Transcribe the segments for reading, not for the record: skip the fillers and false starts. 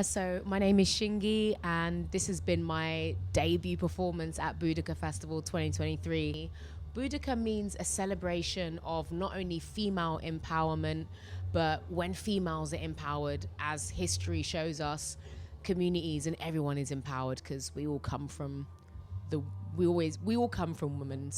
So my name is Shingai, and this has been my debut performance at Boudica Festival 2023. Boudica means a celebration of not only female empowerment, but when females are empowered, as history shows us, communities and everyone is empowered because the we all come from women.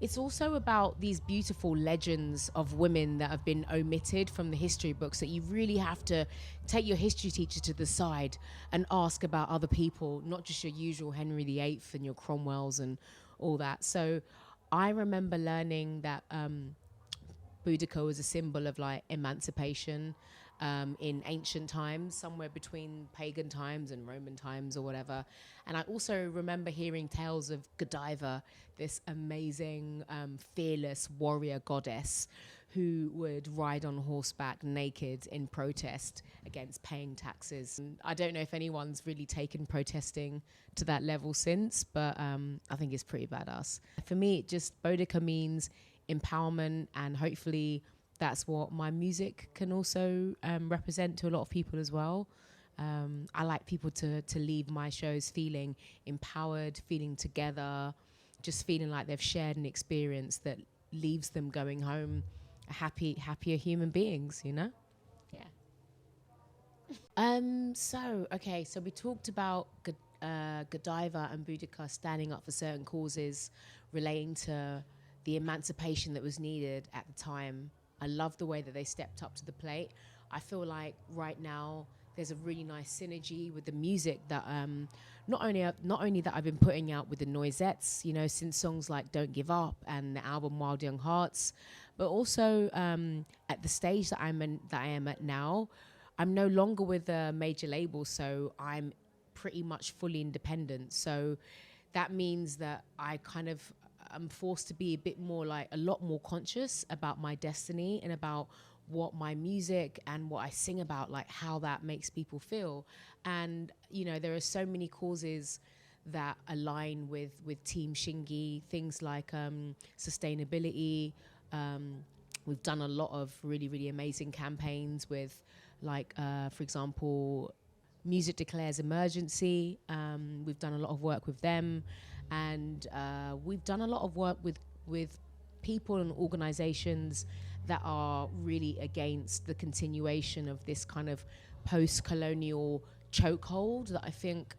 It's also about these beautiful legends of women that have been omitted from the history books that you really have to take your history teacher to the side and ask about other people, not just your usual Henry VIII and your Cromwells and all that. So I remember learning that Boudica was a symbol of like emancipation in ancient times, somewhere between pagan times and Roman times or whatever. And I also remember hearing tales of Godiva, this amazing, fearless warrior goddess who would ride on horseback naked in protest against paying taxes. And I don't know if anyone's really taken protesting to that level since, but I think it's pretty badass. For me, just Boudica means empowerment, and hopefully that's what my music can also represent to a lot of people as well. I like people to leave my shows feeling empowered, feeling together, just feeling like they've shared an experience that leaves them going home happier human beings, you know? Yeah. So we talked about Godiva and Boudica standing up for certain causes relating to the emancipation that was needed at the time. I love the way that they stepped up to the plate. I feel like right now there's a really nice synergy with the music that not only that I've been putting out with the Noisettes, you know, since songs like Don't Give Up and the album Wild Young Hearts, but also at the stage that I am at now. I'm no longer with a major label, so I'm pretty much fully independent. So that means that I'm forced to be a lot more conscious about my destiny and about what my music and what I sing about, like how that makes people feel. And, you know, there are so many causes that align with Team Shingai, things like sustainability. We've done a lot of really, really amazing campaigns with, like, for example, Music Declares Emergency. We've done a lot of work with them. And we've done a lot of work with people and organizations that are really against the continuation of this kind of post-colonial chokehold that I think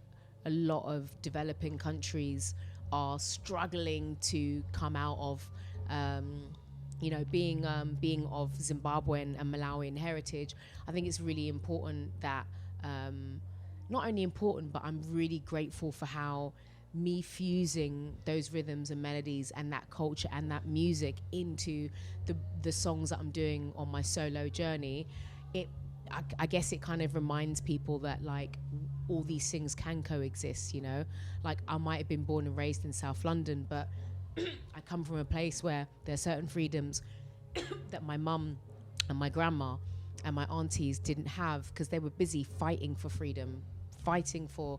a lot of developing countries are struggling to come out of. You know, being of Zimbabwean and Malawian heritage, I think it's really important that, not only important, but I'm really grateful for how me fusing those rhythms and melodies and that culture and that music into the songs that I'm doing on my solo journey, I guess it kind of reminds people that like all these things can coexist, you know? Like I might have been born and raised in South London, but I come from a place where there are certain freedoms that my mum and my grandma and my aunties didn't have because they were busy fighting for freedom, fighting for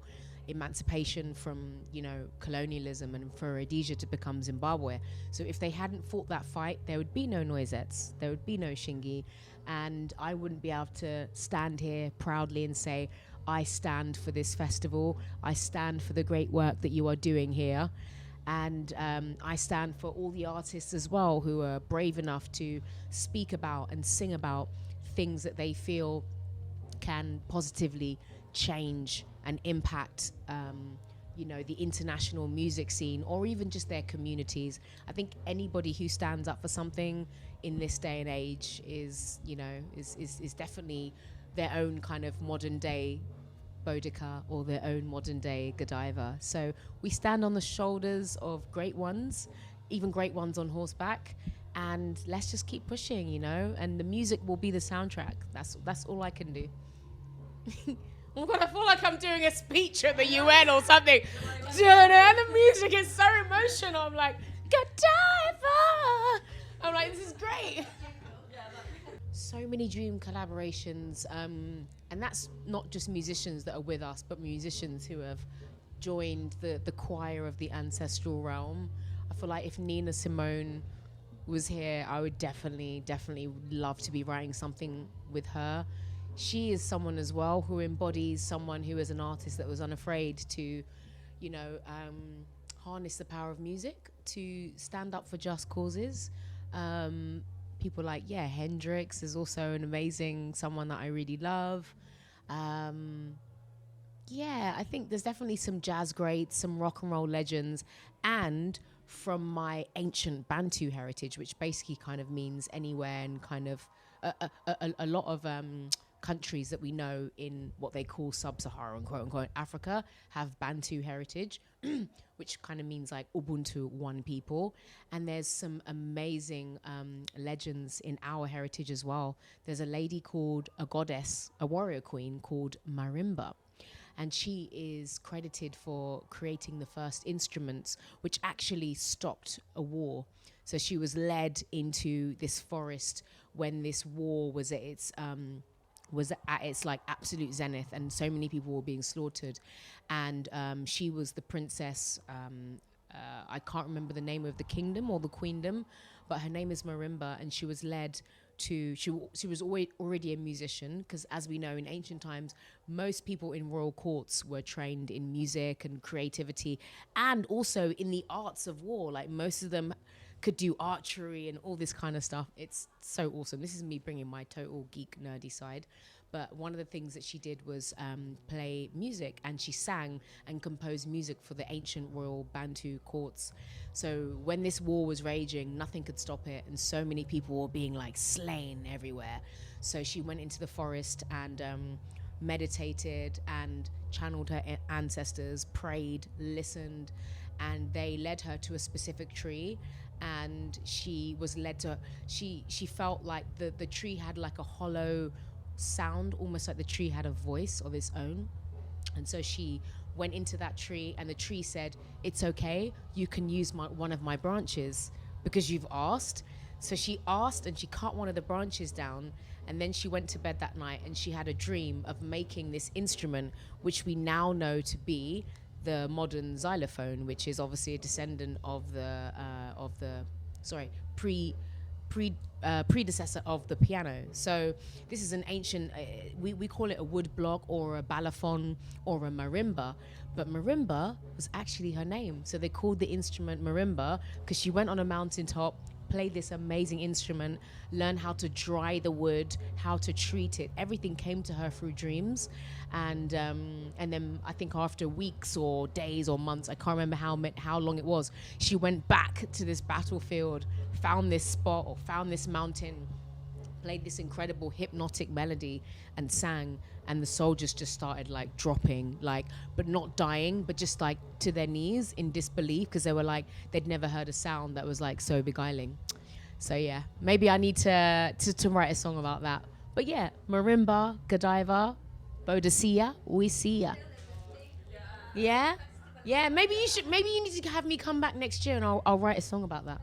emancipation from, you know, colonialism and for Rhodesia to become Zimbabwe. So if they hadn't fought that fight, there would be no Noisettes, there would be no Shingai, and I wouldn't be able to stand here proudly and say, I stand for this festival, I stand for the great work that you are doing here, and I stand for all the artists as well who are brave enough to speak about and sing about things that they feel can positively change and impact, you know, the international music scene or even just their communities. I think anybody who stands up for something in this day and age is, you know, is definitely their own kind of modern day Boudica or their own modern day Godiva. So we stand on the shoulders of great ones, even great ones on horseback, and let's just keep pushing, you know, and the music will be the soundtrack. That's all I can do. Oh God, I feel like I'm doing a speech at the UN or something. And the music is so emotional. I'm like, Godiva! I'm like, this is great. So many dream collaborations, and that's not just musicians that are with us, but musicians who have joined the choir of the ancestral realm. I feel like if Nina Simone was here, I would definitely love to be writing something with her. she is someone as well who embodies someone who is an artist that was unafraid to, you know, harness the power of music to stand up for just causes. Um, People like, yeah, Hendrix is also an amazing someone that I really love. Um, yeah, I think there's definitely some jazz greats, some rock and roll legends, and from my ancient Bantu heritage, which basically kind of means anywhere and kind of a lot of countries that we know in what they call sub-Saharan quote unquote Africa have Bantu heritage, which kind of means like Ubuntu, one people. And there's some amazing legends in our heritage as well. There's a lady called a goddess, a warrior queen called Marimba, and she is credited for creating the first instruments which actually stopped a war. So she was led into this forest when this war was at its like absolute zenith, and so many people were being slaughtered. And she was the princess. I can't remember the name of the kingdom or the queendom, but her name is Marimba, and she was led to. She was already a musician, because as we know in ancient times, most people in royal courts were trained in music and creativity, and also in the arts of war. Like most of them could do archery and all this kind of stuff. It's so awesome. This is me bringing my total geek nerdy side. But one of the things that she did was play music, and she sang and composed music for the ancient royal Bantu courts. So when this war was raging, nothing could stop it, and so many people were being like slain everywhere. So she went into the forest and meditated and channeled her ancestors, prayed, listened, and they led her to a specific tree. And she was led to, she felt like the tree had like a hollow sound, almost like the tree had a voice of its own. And so she went into that tree, and the tree said, "It's okay, you can use one of my branches because you've asked." So she asked, and she cut one of the branches down, and then she went to bed that night, and she had a dream of making this instrument, which we now know to be the modern xylophone, which is obviously a descendant of the predecessor of the piano. So this is an ancient, we call it a wood block or a balafon or a marimba, but marimba was actually her name. So they called the instrument marimba because she went on a mountaintop, played this amazing instrument, learned how to dry the wood, how to treat it. Everything came to her through dreams. And then I think after weeks or days or months, I can't remember how long it was, she went back to this battlefield, found this spot or found this mountain, played this incredible hypnotic melody and sang, and the soldiers just started like dropping, like, but not dying, but just like to their knees in disbelief, because they were like, they'd never heard a sound that was like so beguiling. So yeah, maybe I need to write a song about that. But yeah, marimba, Godiva, Boudica, we see ya. Yeah, yeah. Maybe you need to have me come back next year, and I'll write a song about that.